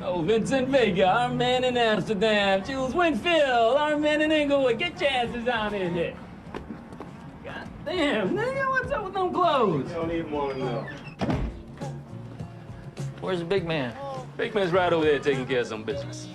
Oh, Vincent Vega, our man in Amsterdam. Jules Winfield, our man in Inglewood. Get your asses down in here. God damn, nigga, what's up with them clothes? You don't need more than that. Where's the big man? Big man's right over there taking care of some business.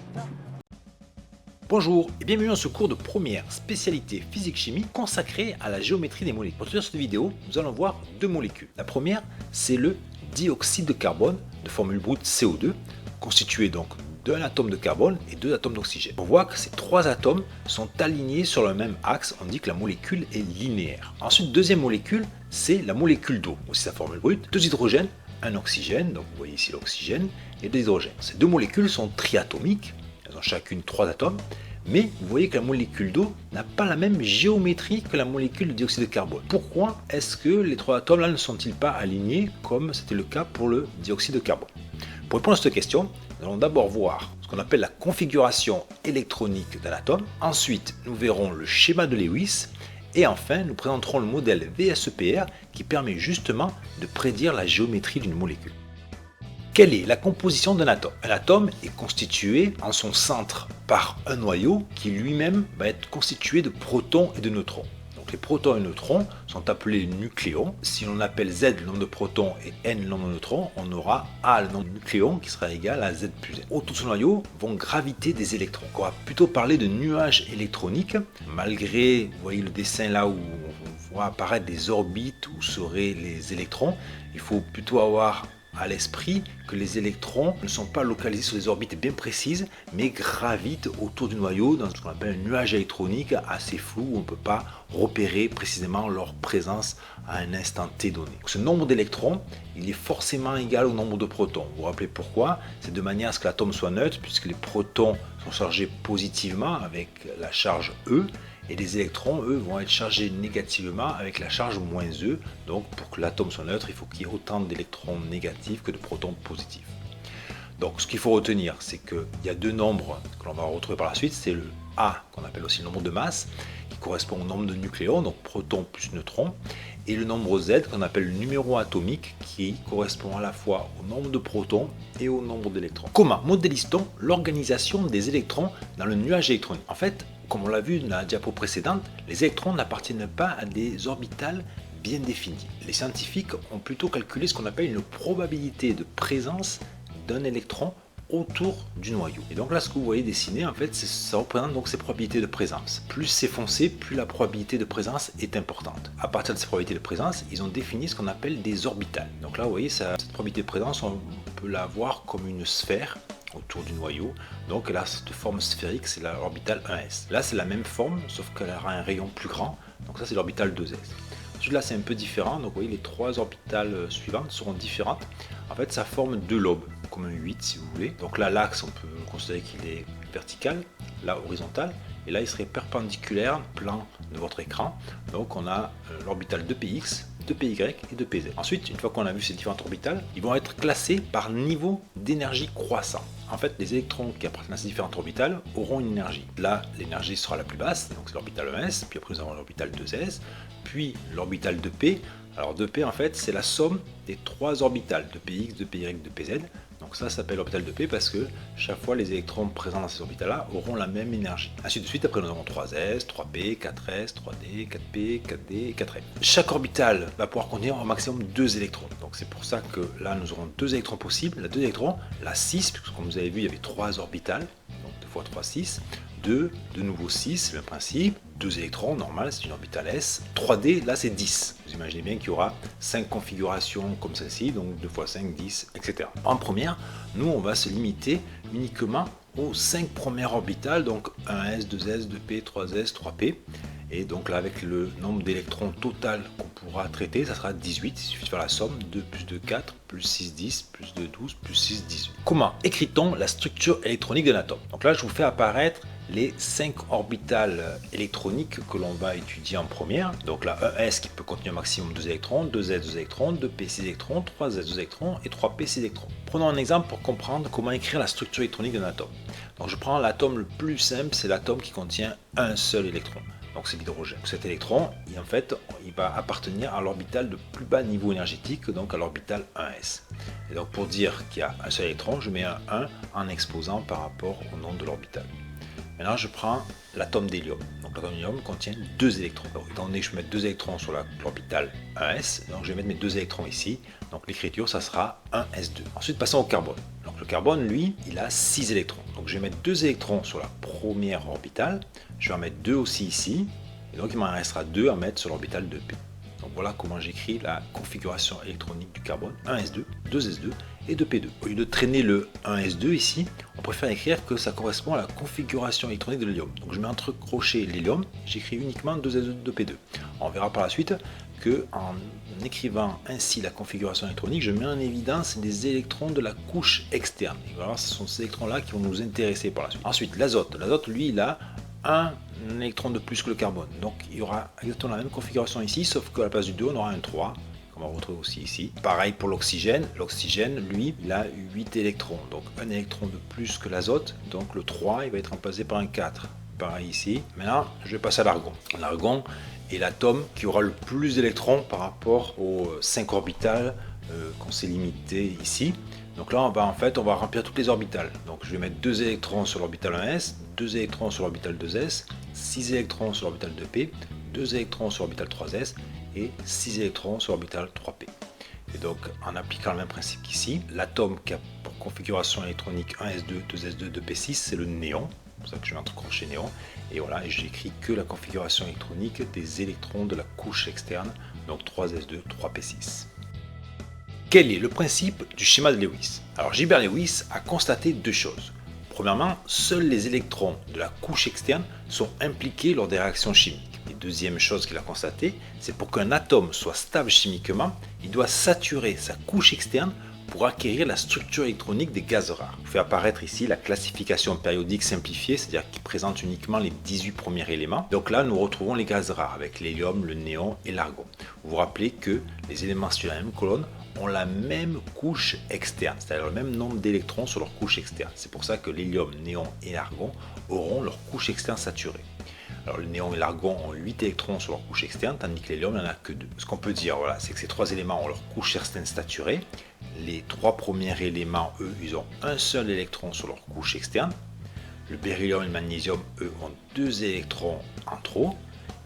Bonjour et bienvenue dans ce cours de première spécialité physique-chimie consacré à la géométrie des molécules. Pour cette vidéo, nous allons voir deux molécules. La première, c'est le dioxyde de carbone de formule brute CO2, constitué donc d'un atome de carbone et deux atomes d'oxygène. On voit que ces trois atomes sont alignés sur le même axe, on dit que la molécule est linéaire. Ensuite, deuxième molécule, c'est la molécule d'eau, aussi sa formule brute, deux hydrogènes, un oxygène, donc vous voyez ici l'oxygène, et deux hydrogènes. Ces deux molécules sont triatomiques, elles ont chacune trois atomes, mais vous voyez que la molécule d'eau n'a pas la même géométrie que la molécule de dioxyde de carbone. Pourquoi est-ce que les trois atomes là ne sont-ils pas alignés comme c'était le cas pour le dioxyde de carbone? Pour répondre à cette question, nous allons d'abord voir ce qu'on appelle la configuration électronique d'un atome. Ensuite, nous verrons le schéma de Lewis. Et enfin, nous présenterons le modèle VSEPR qui permet justement de prédire la géométrie d'une molécule. Quelle est la composition d'un atome? Un atome est constitué en son centre par un noyau qui lui-même va être constitué de protons et de neutrons. Donc les protons et neutrons sont appelés nucléons. Si l'on appelle Z le nombre de protons et N le nombre de neutrons, on aura A le nombre de nucléons qui sera égal à Z plus N. Autour de ce noyau vont graviter des électrons. On va plutôt parler de nuages électroniques, malgré, vous voyez le dessin là où on voit apparaître des orbites où seraient les électrons. Il faut plutôt avoir à l'esprit que les électrons ne sont pas localisés sur des orbites bien précises, mais gravitent autour du noyau dans ce qu'on appelle un nuage électronique assez flou où on ne peut pas repérer précisément leur présence à un instant T donné. Donc, ce nombre d'électrons, il est forcément égal au nombre de protons. Vous vous rappelez pourquoi? C'est de manière à ce que l'atome soit neutre, puisque les protons sont chargés positivement avec la charge E, et les électrons, eux, vont être chargés négativement avec la charge moins E. Donc pour que l'atome soit neutre, il faut qu'il y ait autant d'électrons négatifs que de protons positifs. Donc ce qu'il faut retenir, c'est qu'il y a deux nombres que l'on va retrouver par la suite. C'est le A, qu'on appelle aussi le nombre de masse, qui correspond au nombre de nucléons, donc protons plus neutrons, et le nombre Z, qu'on appelle le numéro atomique, qui correspond à la fois au nombre de protons et au nombre d'électrons. Comment modélise-t-on l'organisation des électrons dans le nuage électronique? En fait, comme on l'a vu dans la diapo précédente, les électrons n'appartiennent pas à des orbitales bien définies. Les scientifiques ont plutôt calculé ce qu'on appelle une probabilité de présence d'un électron autour du noyau. Et donc là, ce que vous voyez dessiné, en fait, ça représente donc ces probabilités de présence. Plus c'est foncé, plus la probabilité de présence est importante. À partir de ces probabilités de présence, ils ont défini ce qu'on appelle des orbitales. Donc là, vous voyez, cette probabilité de présence, on peut la voir comme une sphère autour du noyau. Donc là, cette forme sphérique, c'est l'orbitale 1s. Là, c'est la même forme, sauf qu'elle aura un rayon plus grand. Donc ça, c'est l'orbitale 2s. Celui-là, c'est un peu différent. Donc vous voyez, les trois orbitales suivantes seront différentes. En fait, ça forme deux lobes, comme un 8 si vous voulez. Donc là, l'axe, on peut considérer qu'il est vertical, là horizontal, et là, il serait perpendiculaire, plan de votre écran. Donc on a l'orbitale 2px, 2py et 2pz. Ensuite, une fois qu'on a vu ces différentes orbitales, ils vont être classés par niveau d'énergie croissant. En fait, les électrons qui appartiennent à ces différentes orbitales auront une énergie. Là, l'énergie sera la plus basse, donc c'est l'orbitale 1s, puis après nous avons l'orbitale 2s, puis l'orbitale 2p. Alors 2p, en fait, c'est la somme des trois orbitales, 2px, 2py, 2pz. Donc ça s'appelle l'orbital 2p parce que chaque fois les électrons présents dans ces orbitales-là auront la même énergie. Ainsi de suite, après nous avons 3s, 3p, 4s, 3d, 4p, 4d et 4m. Chaque orbitale va pouvoir contenir au maximum 2 électrons. Donc c'est pour ça que là nous aurons 2 électrons possibles. La 2 électrons, la 6, puisque comme vous avez vu il y avait 3 orbitales, donc 2 fois 3, 6. 2, de nouveau 6, c'est le même principe. 2 électrons, normal, c'est une orbitale S. 3D, là c'est 10. Vous imaginez bien qu'il y aura 5 configurations comme celle-ci, donc 2 fois 5, 10, etc. En première, nous on va se limiter uniquement aux 5 premières orbitales, donc 1s, 2s, 2p, 3s, 3p. Et donc là, avec le nombre d'électrons total qu'on pourra traiter, ça sera 18. Il suffit de faire la somme. 2 plus 2, 4, plus 6, 10, plus 2, 12, plus 6, 18. Comment écrit-on la structure électronique d'un atome? Donc là, je vous fais apparaître les 5 orbitales électroniques que l'on va étudier en première. Donc là, 1s qui peut contenir au maximum 2 électrons, 2s 2 électrons, 2p 6 électrons, 3s 2 électrons et 3p 6 électrons. Prenons un exemple pour comprendre comment écrire la structure électronique d'un atome. Donc je prends l'atome le plus simple, c'est l'atome qui contient un seul électron. Donc donc c'est l'hydrogène. Cet électron, en fait, il va appartenir à l'orbital de plus bas niveau énergétique, donc à l'orbital 1s. Et donc pour dire qu'il y a un seul électron, je mets un 1 en exposant par rapport au nom de l'orbital. Maintenant, je prends l'atome d'hélium. Donc l'atome d'hélium contient 2 électrons. Donc, étant donné que je mets 2 électrons sur l'orbital 1s, donc je vais mettre mes 2 électrons ici. Donc l'écriture, ça sera 1s2. Ensuite, passons au carbone. Donc le carbone, lui, il a 6 électrons. Donc je vais mettre 2 électrons sur la première orbitale. Je vais en mettre 2 aussi ici. Et donc il m'en restera 2 à mettre sur l'orbital 2p. Donc voilà comment j'écris la configuration électronique du carbone, 1s2, 2s2 et 2p2. Au lieu de traîner le 1s2 ici, on préfère écrire que ça correspond à la configuration électronique de l'hélium. Donc je mets entre crochets l'hélium, j'écris uniquement 2s2, 2p2. On verra par la suite que en écrivant ainsi la configuration électronique, je mets en évidence les électrons de la couche externe. Et voilà, ce sont ces électrons-là qui vont nous intéresser par la suite. Ensuite, l'azote. L'azote, lui, il a un électron de plus que le carbone. Donc il y aura exactement la même configuration ici, sauf qu'à la place du 2, on aura un 3, qu'on va retrouver aussi ici. Pareil pour l'oxygène. L'oxygène, lui, il a 8 électrons. Donc un électron de plus que l'azote. Donc le 3, il va être remplacé par un 4. Pareil ici. Maintenant, je vais passer à l'argon. L'argon est l'atome qui aura le plus d'électrons par rapport aux 5 orbitales qu'on s'est limité ici. Donc là, on va remplir toutes les orbitales. Donc je vais mettre 2 électrons sur l'orbital 1s, 2 électrons sur l'orbital 2s, 6 électrons sur l'orbital 2p, 2 électrons sur l'orbital 3s et 6 électrons sur l'orbital 3p. Et donc, en appliquant le même principe qu'ici, l'atome qui a pour configuration électronique 1s2, 2s2, 2p6, c'est le néon. C'est pour ça que je vais entre crochets néon. Et voilà, j'écris que la configuration électronique des électrons de la couche externe, donc 3s2, 3p6. Quel est le principe du schéma de Lewis? Alors Gilbert Lewis a constaté 2 choses. Premièrement, seuls les électrons de la couche externe sont impliqués lors des réactions chimiques. Et deuxième chose qu'il a constaté, c'est pour qu'un atome soit stable chimiquement, il doit saturer sa couche externe pour acquérir la structure électronique des gaz rares. Je fais apparaître ici la classification périodique simplifiée, c'est-à-dire qui présente uniquement les 18 premiers éléments. Donc là, nous retrouvons les gaz rares avec l'hélium, le néon et l'argon. Vous vous rappelez que les éléments sur la même colonne ont la même couche externe, c'est-à-dire le même nombre d'électrons sur leur couche externe. C'est pour ça que l'hélium, néon et l'argon auront leur couche externe saturée. Alors le néon et l'argon ont 8 électrons sur leur couche externe, tandis que l'hélium n'en a que 2. Ce qu'on peut dire, voilà, c'est que ces 3 éléments ont leur couche externe saturée. Les 3 premiers éléments, eux, ils ont un seul électron sur leur couche externe. Le beryllium et le magnésium, eux, ont 2 électrons en trop.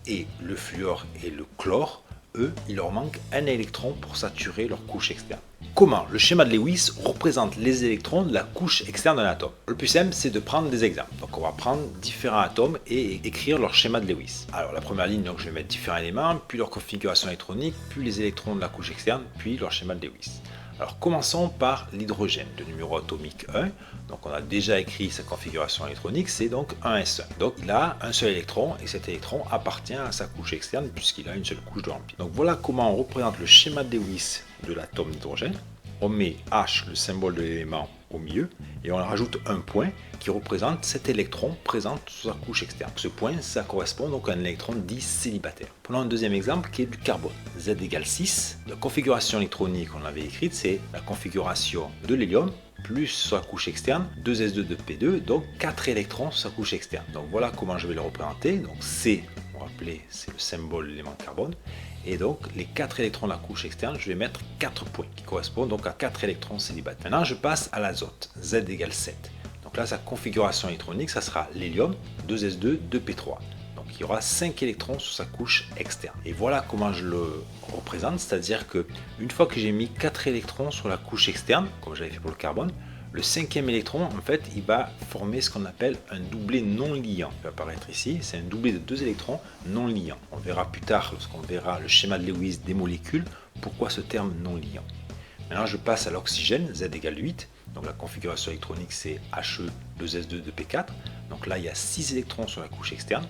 Et le fluor et le chlore, eux, il leur manque un électron pour saturer leur couche externe. Comment le schéma de Lewis représente les électrons de la couche externe d'un atome? Le plus simple, c'est de prendre des exemples. Donc on va prendre différents atomes et écrire leur schéma de Lewis. Alors la première ligne, donc, je vais mettre différents éléments, puis leur configuration électronique, puis les électrons de la couche externe, puis leur schéma de Lewis. Alors commençons par l'hydrogène de numéro atomique 1. Donc on a déjà écrit sa configuration électronique, c'est donc 1s1. Donc il a un seul électron et cet électron appartient à sa couche externe puisqu'il a une seule couche de rempli. Donc voilà comment on représente le schéma de Lewis de l'atome d'hydrogène. On met H, le symbole de l'élément, au milieu et on rajoute un point qui représente cet électron présent sur sa couche externe. Ce point, ça correspond donc à un électron dit célibataire. Prenons un deuxième exemple qui est du carbone. Z égale 6. La configuration électronique qu'on avait écrite, c'est la configuration de l'hélium plus sur la couche externe, 2s2, 2p2, donc 4 électrons sur sa couche externe. Donc voilà comment je vais le représenter. Donc C, vous vous rappelez, c'est le symbole de l'élément carbone. Et donc les 4 électrons de la couche externe, je vais mettre 4 points qui correspondent donc à 4 électrons célibataires. Maintenant je passe à l'azote, Z égale 7. Donc là sa configuration électronique, ça sera l'hélium, 2s2, 2p3. Donc il y aura 5 électrons sur sa couche externe. Et voilà comment je le représente, c'est-à-dire que une fois que j'ai mis 4 électrons sur la couche externe, comme j'avais fait pour le carbone, le 5e électron, en fait, il va former ce qu'on appelle un doublet non liant. Il va apparaître ici, c'est un doublet de 2 électrons non liants. On verra plus tard, lorsqu'on verra le schéma de Lewis des molécules, pourquoi ce terme non liant. Maintenant, je passe à l'oxygène, Z égale 8. Donc la configuration électronique, c'est He, 2s2, 2p4. Donc là, il y a 6 électrons sur la couche externe.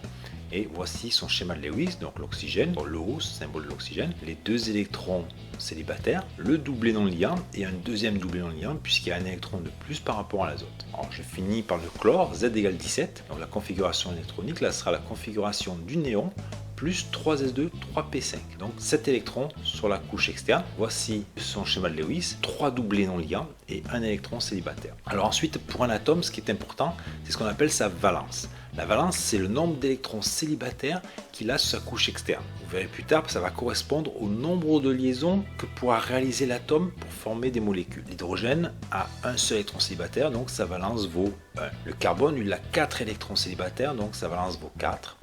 Et voici son schéma de Lewis, donc l'oxygène, le O, symbole de l'oxygène, les 2 électrons célibataires, le doublet non liant et un deuxième doublet non liant puisqu'il y a un électron de plus par rapport à l'azote. Alors je finis par le chlore, Z égale 17, donc la configuration électronique, là sera la configuration du néon plus 3s2, 3p5, donc 7 électrons sur la couche externe. Voici son schéma de Lewis, 3 doublets non liants et un électron célibataire. Alors ensuite, pour un atome, ce qui est important, c'est ce qu'on appelle sa valence. La valence, c'est le nombre d'électrons célibataires qu'il a sur sa couche externe. Vous verrez plus tard que ça va correspondre au nombre de liaisons que pourra réaliser l'atome pour former des molécules. L'hydrogène a un seul électron célibataire, donc sa valence vaut 1. Le carbone, il a 4 électrons célibataires, donc sa valence vaut 4.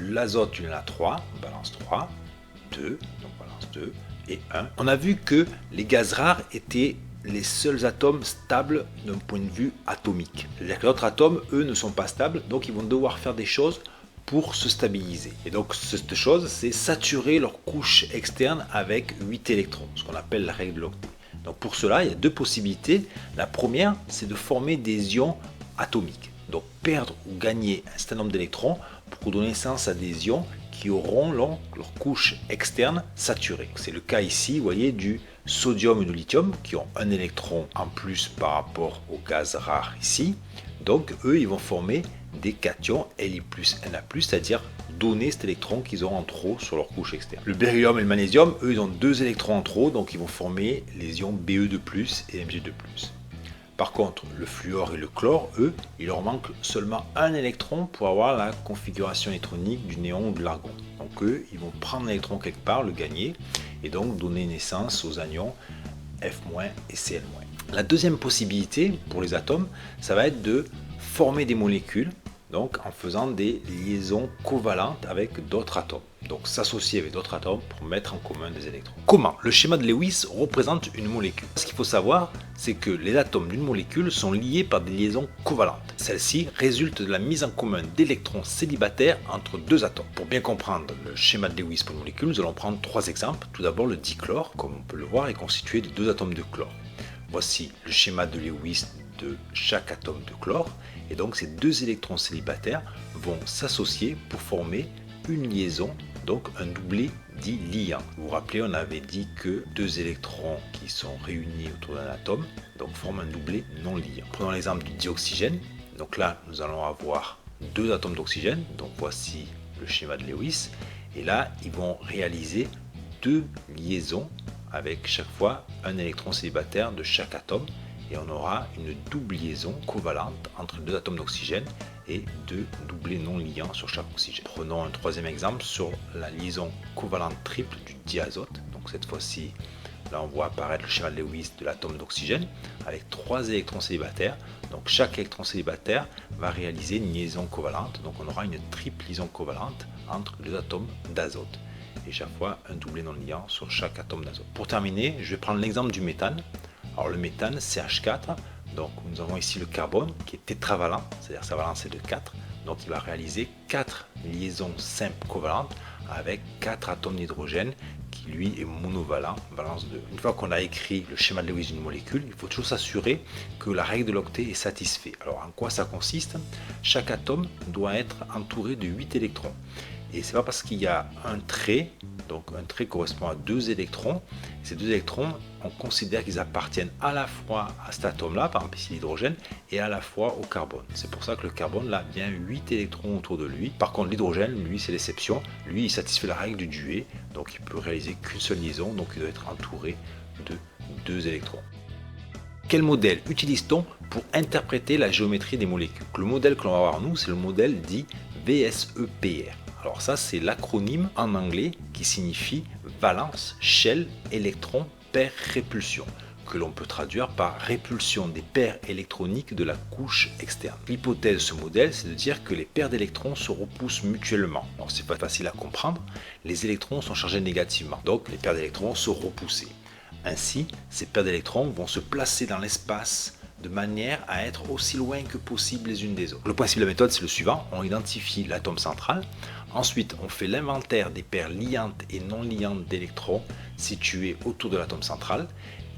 L'azote, il en a 3, balance 3, 2, donc balance 2, et 1. On a vu que les gaz rares étaient les seuls atomes stables d'un point de vue atomique. C'est-à-dire que les autres atomes, eux, ne sont pas stables, donc ils vont devoir faire des choses pour se stabiliser. Et donc cette chose, c'est saturer leur couche externe avec 8 électrons, ce qu'on appelle la règle de l'octet. Donc pour cela, il y a deux possibilités. La première, c'est de former des ions atomiques. Donc perdre ou gagner un certain nombre d'électrons pour donner naissance à des ions qui auront leur couche externe saturée. C'est le cas ici, vous voyez, du sodium et du lithium qui ont un électron en plus par rapport au gaz rare ici. Donc eux, ils vont former des cations Li+, Na+, c'est-à-dire donner cet électron qu'ils ont en trop sur leur couche externe. Le beryllium et le magnésium, eux, ils ont 2 électrons en trop, donc ils vont former les ions Be2+, et Mg2+. Par contre, le fluor et le chlore, eux, il leur manque seulement un électron pour avoir la configuration électronique du néon ou de l'argon. Donc eux, ils vont prendre un électron quelque part, le gagner, et donc donner naissance aux anions F- et Cl-. La deuxième possibilité pour les atomes, ça va être de former des molécules, donc en faisant des liaisons covalentes avec d'autres atomes. Donc s'associer avec d'autres atomes pour mettre en commun des électrons. Comment? Le schéma de Lewis représente une molécule. Ce qu'il faut savoir, c'est que les atomes d'une molécule sont liés par des liaisons covalentes. Celle-ci résulte de la mise en commun d'électrons célibataires entre deux atomes. Pour bien comprendre le schéma de Lewis pour une molécule, nous allons prendre 3 exemples. Tout d'abord, le dichlore, comme on peut le voir, est constitué de 2 atomes de chlore. Voici le schéma de Lewis de chaque atome de chlore, et donc ces 2 électrons célibataires vont s'associer pour former une liaison, donc un doublet dit liant. Vous vous rappelez, on avait dit que 2 électrons qui sont réunis autour d'un atome donc forment un doublet non liant. Prenons l'exemple du dioxygène. Donc là, nous allons avoir 2 atomes d'oxygène, donc voici le schéma de Lewis, et là, ils vont réaliser 2 liaisons avec chaque fois un électron célibataire de chaque atome, et on aura une double liaison covalente entre 2 atomes d'oxygène et 2 doublets non liants sur chaque oxygène. Prenons un 3e exemple sur la liaison covalente triple du diazote. Donc cette fois-ci, là on voit apparaître le schéma de Lewis de l'atome d'oxygène avec 3 électrons célibataires. Donc chaque électron célibataire va réaliser une liaison covalente. Donc on aura une triple liaison covalente entre 2 atomes d'azote. Et chaque fois un doublet non liant sur chaque atome d'azote. Pour terminer, je vais prendre l'exemple du méthane. Alors le méthane, CH4, donc nous avons ici le carbone qui est tétravalent, c'est-à-dire sa valence est de 4, donc il va réaliser 4 liaisons simples covalentes avec 4 atomes d'hydrogène qui lui est monovalent, valence 2. Une fois qu'on a écrit le schéma de Lewis d'une molécule, il faut toujours s'assurer que la règle de l'octet est satisfaite. Alors en quoi ça consiste? Chaque atome doit être entouré de 8 électrons. Et c'est pas parce qu'il y a un trait, donc un trait correspond à 2 électrons, ces 2 électrons, on considère qu'ils appartiennent à la fois à cet atome-là, par exemple ici l'hydrogène, et à la fois au carbone. C'est pour ça que le carbone, là, vient 8 électrons autour de lui. Par contre, l'hydrogène, lui, c'est l'exception. Lui, il satisfait la règle du duet, donc il peut réaliser qu'une seule liaison, donc il doit être entouré de 2 électrons. Quel modèle utilise-t-on pour interpréter la géométrie des molécules? Le modèle que l'on va voir nous, c'est le modèle dit VSEPR. Alors ça, c'est l'acronyme en anglais qui signifie valence, shell, électron, paire, répulsion, que l'on peut traduire par répulsion des paires électroniques de la couche externe. L'hypothèse de ce modèle, c'est de dire que les paires d'électrons se repoussent mutuellement. Alors c'est pas facile à comprendre, les électrons sont chargés négativement, donc les paires d'électrons sont repoussées. Ainsi, ces paires d'électrons vont se placer dans l'espace de manière à être aussi loin que possible les unes des autres. Le principe de la méthode, c'est le suivant. On identifie l'atome central. Ensuite, on fait l'inventaire des paires liantes et non liantes d'électrons situés autour de l'atome central.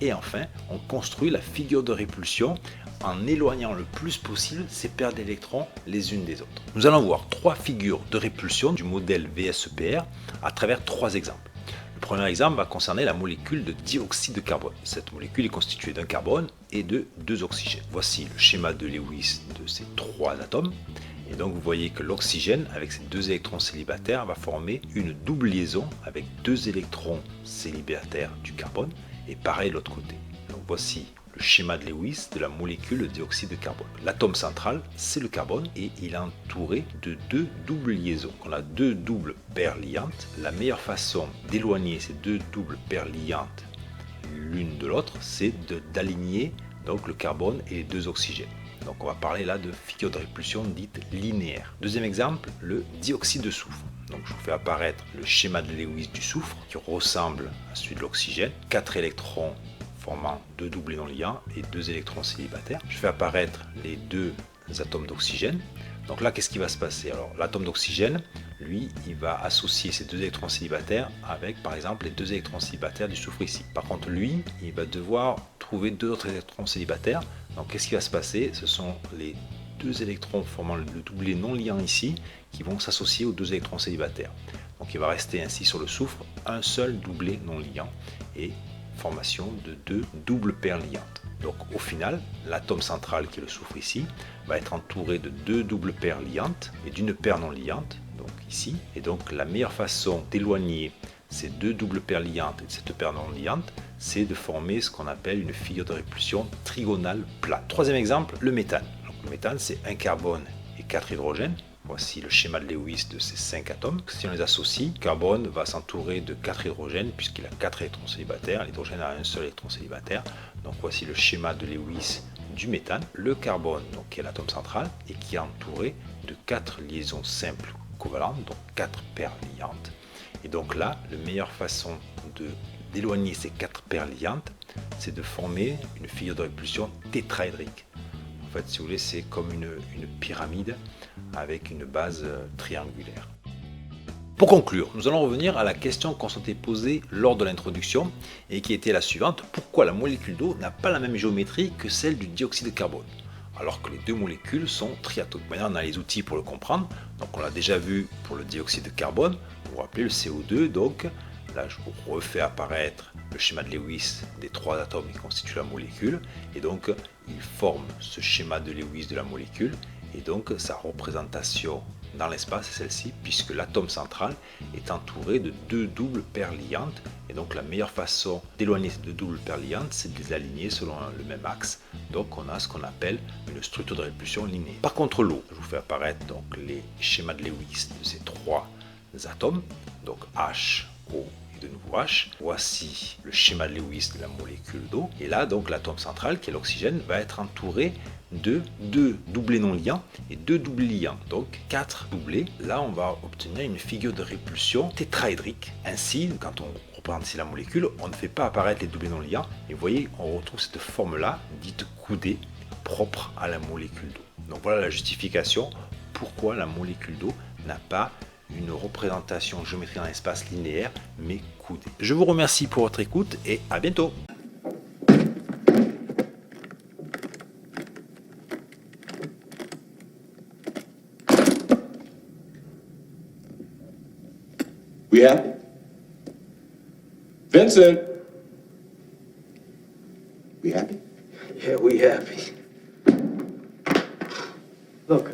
Et enfin, on construit la figure de répulsion en éloignant le plus possible ces paires d'électrons les unes des autres. Nous allons voir 3 figures de répulsion du modèle VSEPR à travers 3 exemples. Le premier exemple va concerner la molécule de dioxyde de carbone. Cette molécule est constituée d'un carbone et de 2 oxygènes. Voici le schéma de Lewis de ces 3 atomes. Et donc vous voyez que l'oxygène, avec ses 2 électrons célibataires, va former une double liaison avec 2 électrons célibataires du carbone. Et pareil de l'autre côté. Donc voici le le schéma de Lewis de la molécule de dioxyde de carbone. L'atome central, c'est le carbone et il est entouré de deux doubles liaisons. On a deux doubles paires liantes. La meilleure façon d'éloigner ces deux doubles paires liantes l'une de l'autre, c'est d'aligner donc le carbone et les deux oxygènes. Donc on va parler là de figure de répulsion dite linéaire. Deuxième exemple, le dioxyde de soufre. Donc je vous fais apparaître le schéma de Lewis du soufre qui ressemble à celui de l'oxygène. 4 électrons formant deux doublés non liants et 2 électrons célibataires. Je fais apparaître les deux atomes d'oxygène. Donc là, qu'est-ce qui va se passer? Alors l'atome d'oxygène, lui, il va associer ces 2 électrons célibataires avec par exemple les 2 électrons célibataires du soufre ici. Par contre lui, il va devoir trouver 2 autres électrons célibataires. Donc qu'est-ce qui va se passer? Ce sont les 2 électrons formant le doublé non liant ici qui vont s'associer aux 2 électrons célibataires. Donc il va rester ainsi sur le soufre un seul doublé non liant et formation de 2 doubles paires liantes. Donc au final, l'atome central qui est le soufre ici va être entouré de 2 doubles paires liantes et d'une paire non liante, donc ici. Et donc la meilleure façon d'éloigner ces 2 doubles paires liantes et de cette paire non liante, c'est de former ce qu'on appelle une figure de répulsion trigonale plate. Troisième exemple, le méthane. Donc, le méthane, c'est un carbone et 4 hydrogènes. Voici le schéma de Lewis de ces 5 atomes. Si on les associe, le carbone va s'entourer de 4 hydrogènes puisqu'il a 4 électrons célibataires. L'hydrogène a un seul électron célibataire. Donc voici le schéma de Lewis du méthane. Le carbone, donc, qui est l'atome central et qui est entouré de 4 liaisons simples covalentes, donc 4 paires liantes. Et donc là, la meilleure façon d'éloigner ces 4 paires liantes, c'est de former une figure de répulsion tétraédrique. En fait, si vous voulez, c'est comme une pyramide avec une base triangulaire. Pour conclure, nous allons revenir à la question qu'on s'était posée lors de l'introduction et qui était la suivante. Pourquoi la molécule d'eau n'a pas la même géométrie que celle du dioxyde de carbone, alors que les deux molécules sont triatomes? Maintenant, on a les outils pour le comprendre. Donc, on l'a déjà vu pour le dioxyde de carbone. Vous vous rappelez le CO2, donc là, je vous refais apparaître le schéma de Lewis des 3 atomes qui constituent la molécule. Et donc, il forme ce schéma de Lewis de la molécule. Et donc, sa représentation dans l'espace est celle-ci, puisque l'atome central est entouré de 2 doubles paires liantes. Et donc, la meilleure façon d'éloigner ces 2 doubles paires liantes, c'est de les aligner selon le même axe. Donc, on a ce qu'on appelle une structure de répulsion linéaire. Par contre, l'eau, je vous fais apparaître donc les schémas de Lewis de ces 3 atomes, donc H, O et de nouveau H. Voici le schéma de Lewis de la molécule d'eau. Et là, donc, l'atome central, qui est l'oxygène, va être entouré de 2 doublés non liants et 2 doublés liants, donc 4 doublés. Là, on va obtenir une figure de répulsion tétraédrique. Ainsi, quand on représente ici la molécule, on ne fait pas apparaître les doublés non liants. Et vous voyez, on retrouve cette forme-là, dite coudée, propre à la molécule d'eau. Donc voilà la justification pourquoi la molécule d'eau n'a pas une représentation géométrique dans l'espace linéaire, mais coudée. Je vous remercie pour votre écoute et à bientôt. We happy? Vincent! We happy? Yeah, we happy. Look,